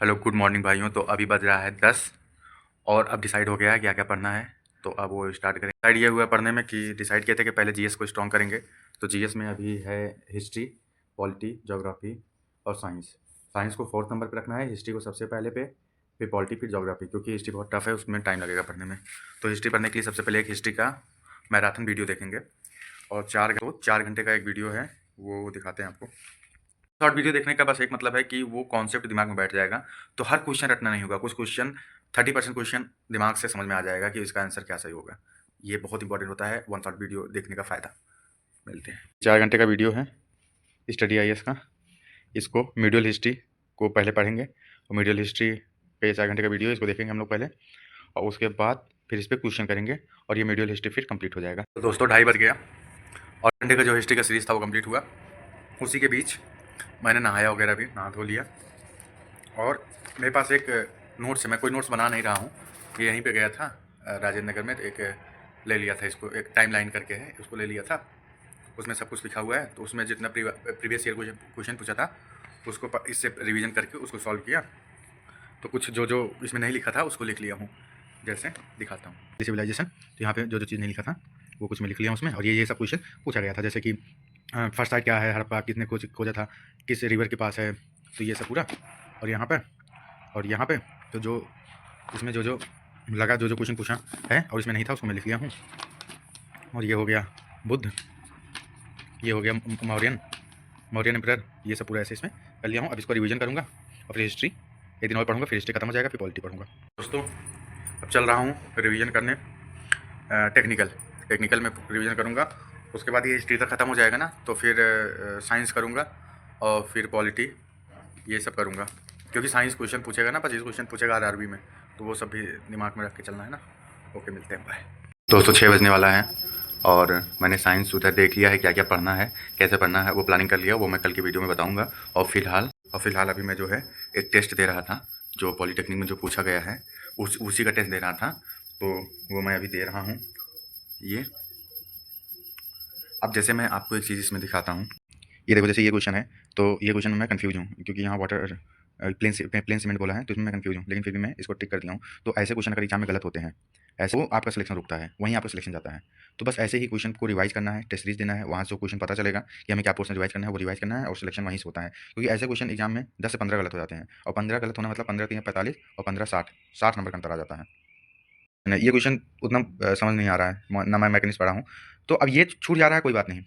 Hello good morning भाइयों। तो अभी बज रहा है 10 और अब डिसाइड हो गया है क्या क्या पढ़ना है। तो अब वो स्टार्ट करेंगे। डिसाइड ये हुआ है पढ़ने में कि डिसाइड किए थे कि पहले जीएस को स्ट्रॉन्ग करेंगे। तो जीएस में अभी है हिस्ट्री, पॉलिटी, ज्योग्राफी और साइंस। साइंस को 4th नंबर पर रखना है, हिस्ट्री को सबसे पहले पे, फिर पॉलिटी, फिर ज्योग्राफी, क्योंकि हिस्ट्री बहुत टफ है, उसमें टाइम लगेगा पढ़ने में। तो हिस्ट्री पढ़ने के लिए सबसे पहले एक हिस्ट्री का मैराथन वीडियो देखेंगे और 4 घंटे का एक वीडियो है, वो दिखाते हैं आपको। शॉर्ट वीडियो देखने का बस एक मतलब है कि वो कॉन्सेप्ट दिमाग में बैठ जाएगा। तो हर क्वेश्चन रटना नहीं होगा, कुछ क्वेश्चन 30% क्वेश्चन दिमाग से समझ में आ जाएगा कि इसका आंसर क्या सही होगा। ये बहुत इंपॉर्टेंट होता है वन शॉर्ट वीडियो देखने का फ़ायदा। मिलते हैं। 4 घंटे का वीडियो है स्टडी आईएएस का। इसको मीडियल हिस्ट्री को पहले पढ़ेंगे और मीडियल हिस्ट्री पे 4 घंटे का वीडियो इसको देखेंगे हम लोग पहले, और उसके बाद फिर इस पर क्वेश्चन करेंगे और ये मीडियल हिस्ट्री फिर कंप्लीट हो जाएगा। तो दोस्तों 2:30 बज गया और घंटे का जो हिस्ट्री का सीरीज़ था वो कंप्लीट हुआ। उसी के बीच मैंने नहाया वगैरह भी, नहा धो लिया। और मेरे पास एक नोट्स है, मैं कोई नोट्स बना नहीं रहा हूँ, ये यहीं पे गया था राजेंद्र नगर में, तो एक ले लिया था इसको, एक टाइम लाइन करके है, उसको ले लिया था। उसमें सब कुछ लिखा हुआ है। तो उसमें जितना प्रीवियस ईयर क्वेश्चन पूछा था उसको इससे रिवीजन करके उसको सॉल्व किया। तो कुछ जो जो इसमें नहीं लिखा था उसको लिख लिया हूँ। जैसे दिखाता हूँ सिविलाइजेशन, तो यहाँ पे जो जो चीज़ नहीं लिखा था वो कुछ मैं लिख लिया उसमें। और ये सब क्वेश्चन पूछा गया था, जैसे कि फर्स्ट साइट क्या है, हड़प्पा कितने खोजा था, किस रिवर के पास है, तो ये सब पूरा। और यहाँ पे तो जो इसमें जो जो लगा, जो जो क्वेश्चन पूछा है और इसमें नहीं था उसको मैं लिख लिया हूँ। और ये हो गया बुद्ध, ये हो गया मौर्यन एम्परर, ये सब पूरा ऐसे इसमें कर लिया हूँ। अब इसको रिवीजन करूँगा और फिर हिस्ट्री एक दिन और पढ़ूँगा, फिर हिस्ट्री खत्म हो जाएगा, फिर पॉलिटी पढ़ूँगा। दोस्तों अब चल रहा हूँ रिवीजन करने टेक्निकल में रिवीजन करूँगा। उसके बाद ये हिस्ट्री तक ख़त्म हो जाएगा ना, तो फिर साइंस करूँगा और फिर पॉलिटी, ये सब करूँगा। क्योंकि साइंस क्वेश्चन पूछेगा ना, 25 क्वेश्चन पूछेगा आरआरबी में, तो वो सब भी दिमाग में रख के चलना है ना। ओके, मिलते हैं, बाय। दोस्तों 6 बजने वाला है और मैंने साइंस उधर देख लिया है, क्या क्या पढ़ना है, कैसे पढ़ना है, वो प्लानिंग कर लिया, वो मैं कल की वीडियो में बताऊँगा। और फिलहाल अभी मैं जो है एक टेस्ट दे रहा था, जो पॉलीटेक्निक में जो पूछा गया है उसी का टेस्ट दे रहा था, तो वो मैं अभी दे रहा हूँ। ये अब जैसे मैं आपको एक चीज़ इसमें दिखाता हूँ, ये देखो, जैसे ये क्वेश्चन है, तो ये क्वेश्चन में मैं कंफ्यूज हूँ क्योंकि यहाँ वाटर प्लेन सीमेंट बोला है, तो इसमें मैं कंफ्यूज हूँ, लेकिन फिर भी मैं इसको टिक कर दिया हूँ। तो ऐसे क्वेश्चन अगर एग्जाम में गलत होते हैं, ऐसे वो आपका सिलेक्शन रुकता है, वहीं आपका सिलेक्शन जाता है। तो बस ऐसे ही क्वेश्चन को रिवाइज करना है, टेस्ट सीरीज देना है, वहाँ से क्वेश्चन पता चलेगा कि हमें क्या पोर्शन रिवाइज करना है, वो रिवाइज करना है और सिलेक्शन वहीं से होता है। क्योंकि ऐसे क्वेश्चन एग्जाम में 10 से 15 गलत हो जाते हैं, और 15 गलत होना मतलब 15 3 45 और 15 60 नंबर का अंतर आ जाता है। ये क्वेश्चन उतना समझ नहीं आ रहा है ना, मैं मैकेनिक्स पढ़ा हूँ, तो अब ये छूट जा रहा है, कोई बात नहीं,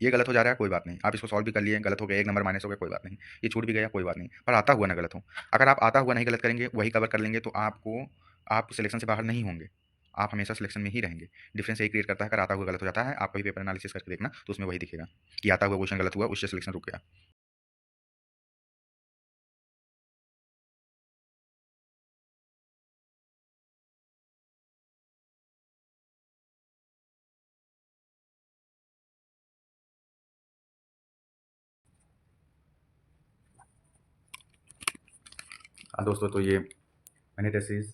ये गलत हो जा रहा है, कोई बात नहीं, आप इसको सॉल्व भी कर लिए, गलत हो गया, 1 नंबर माइनस हो गया, कोई बात नहीं, ये छूट भी गया, कोई बात नहीं, पर आता हुआ ना गलत हो। अगर आप आता हुआ नहीं गलत करेंगे, वही कवर कर लेंगे, तो आप सिलेक्शन से बाहर नहीं होंगे, आप हमेशा सिलेक्शन में ही रहेंगे। डिफरेंस यही क्रिएट करता है, अगर आता हुआ गलत हो जाता है, आप वही पेपर एनालिसिस करके देखना, तो उसमें वही दिखेगा कि आता हुआ क्वेश्चन गलत हुआ, उससे सिलेक्शन रुक गया। हाँ दोस्तों, तो ये मैंने टेस्ट सीरीज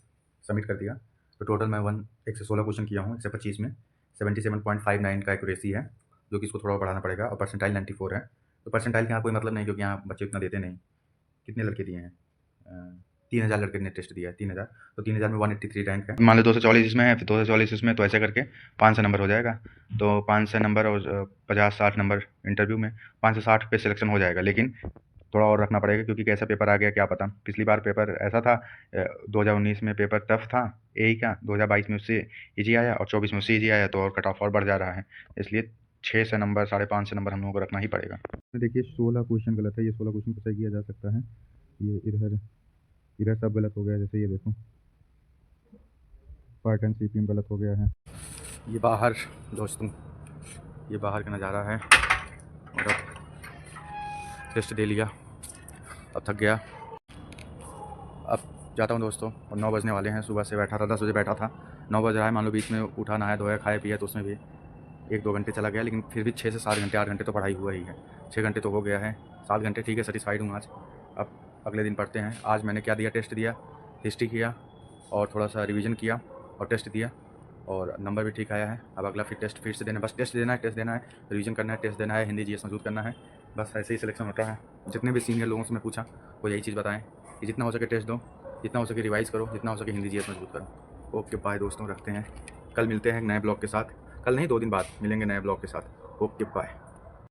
सबमिट कर दिया। तो टोटल मैं 116 क्वेश्चन किया हूँ, 125 में 77.59 का एक्यूरेसी है, जो कि इसको थोड़ा बढ़ाना पड़ेगा। और परसेंटाइल 94 है। तो परसेंटाइल का यहाँ कोई मतलब नहीं, क्योंकि यहाँ बच्चे उतना देते नहीं। कितने लड़के दिए हैं? 3000 लड़के ने टेस्ट दिया है, 3000। तो 3000 में 183 रैंक है। मान लो 244 इसमें है, फिर 244 इसमें, तो ऐसे करके 500 नंबर हो जाएगा। तो 500 नंबर और 50-60 नंबर इंटरव्यू में, 5 से 60 पे सिलेक्शन हो जाएगा। लेकिन थोड़ा और रखना पड़ेगा, क्योंकि कैसा पेपर आ गया क्या पता। पिछली बार पेपर ऐसा था, 2019 में पेपर टफ था यही का, 2022 में उससे ईजी आया और 24 में उससे ईजी आया, तो और कट ऑफ और बढ़ जा रहा है। इसलिए 600 नंबर, 550 नंबर हम लोगों को रखना ही पड़ेगा। देखिए 16 क्वेश्चन गलत है, ये 16 क्वेश्चन को सही किया जा सकता है। ये इधर सब गलत हो गया, जैसे ये देखो, पार्ट एंड सीपीएम गलत हो गया है। ये बाहर दोस्तों, ये बाहर का नज़ारा है। और अब टेस्ट दे लिया, अब थक गया, अब जाता हूँ दोस्तों। और 9 बजने वाले हैं, सुबह से बैठा था, 10 बजे बैठा था, 9 बज रहा है। मान लो बीच में उठा, नहाया धोया, खाया पिया, तो उसमें भी 1-2 घंटे चला गया। लेकिन फिर भी 6 से 7 घंटे, 8 घंटे तो पढ़ाई हुआ ही है। 6 घंटे तो हो गया है, 7 घंटे ठीक है, सेटिस्फाइड हूँ आज। अब अगले दिन पढ़ते हैं। आज मैंने क्या दिया, टेस्ट दिया, हिस्ट्री किया और थोड़ा सा रिवीजन किया और टेस्ट दिया, और नंबर भी ठीक आया है। अब अगला फिर टेस्ट फिर से देना है, बस टेस्ट देना है, रिवीजन करना है, टेस्ट देना है, हिंदी जीएस मजबूत करना है। बस ऐसे ही सिलेक्शन होता है। जितने भी सीनियर लोगों से मैं पूछा वो यही चीज़ बताएं कि जितना हो सके टेस्ट दो, जितना हो सके रिवाइज़ करो, जितना हो सके हिंदी जीएस मजबूत करो। ओके बाय दोस्तों, रखते हैं। कल मिलते हैं नए ब्लॉग के साथ। कल नहीं, 2 दिन बाद मिलेंगे नए ब्लॉग के साथ। Okay bye.